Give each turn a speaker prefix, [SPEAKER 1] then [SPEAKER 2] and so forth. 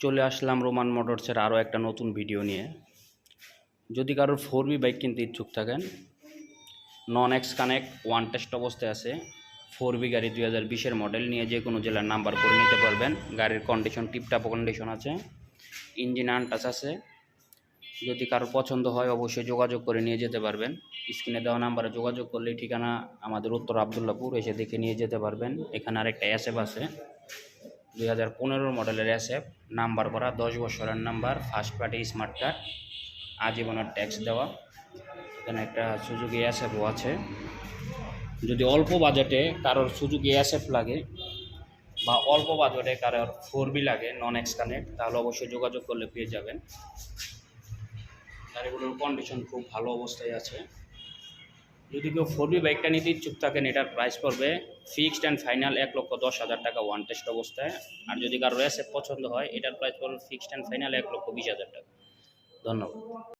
[SPEAKER 1] চলে আসলাম রোমান মোটরসের আরও একটা নতুন ভিডিও নিয়ে। যদি কারোর 4B বাইক কিনতে ইচ্ছুক থাকেন, নন এক্স কানেক্ট ওয়ান টেস্ট অবস্থায় আছে 4B গাড়ি 2020-এর মডেল নিয়ে যে কোনো জেলার নাম্বার করে নিতে পারবেন। গাড়ির কন্ডিশন টিপটাপ কন্ডিশন আছে, ইঞ্জিন আনটাচ আছে। যদি কারোর পছন্দ হয় অবশ্যই যোগাযোগ করে নিয়ে যেতে পারবেন। স্ক্রিনে দেওয়া নাম্বারে যোগাযোগ করলে ঠিকানা আমাদের উত্তর আবদুল্লাপুর, এসে দেখে নিয়ে যেতে পারবেন। এখানে আরেকটা অ্যাসেপ আছে 2015 মডেলের অ্যাসেপ, নাম্বার করা 10 বছরের number, first party smart card, আজীবনের ট্যাক্স দেওয়া। এখানে একটা সুজুকি অ্যাসেপও আছে। যদি অল্প বাজেটে কারোর সুজুকি অ্যাসেপ লাগে বা অল্প বাজেটে কারোর 4B লাগে নন এক্স কানেক্ট, তাহলে অবশ্যই যোগাযোগ করলে পেয়ে যাবেন। গাড়িগুলোর কন্ডিশন খুব ভালো অবস্থায় আছে। যদি কেউ 4B বাইকটা নিতে ইচ্ছুক থাকেন, এটার প্রাইস পড়বে ফিক্সড অ্যান্ড ফাইনাল 1,10,000 টাকা ওয়ান টেস্ট অবস্থায়। আর যদি কারোর অ্যাসেপ পছন্দ হয়, এটার প্রাইস পড়বে ফিক্সড অ্যান্ড ফাইনাল 1,20,000 টাকা। ধন্যবাদ।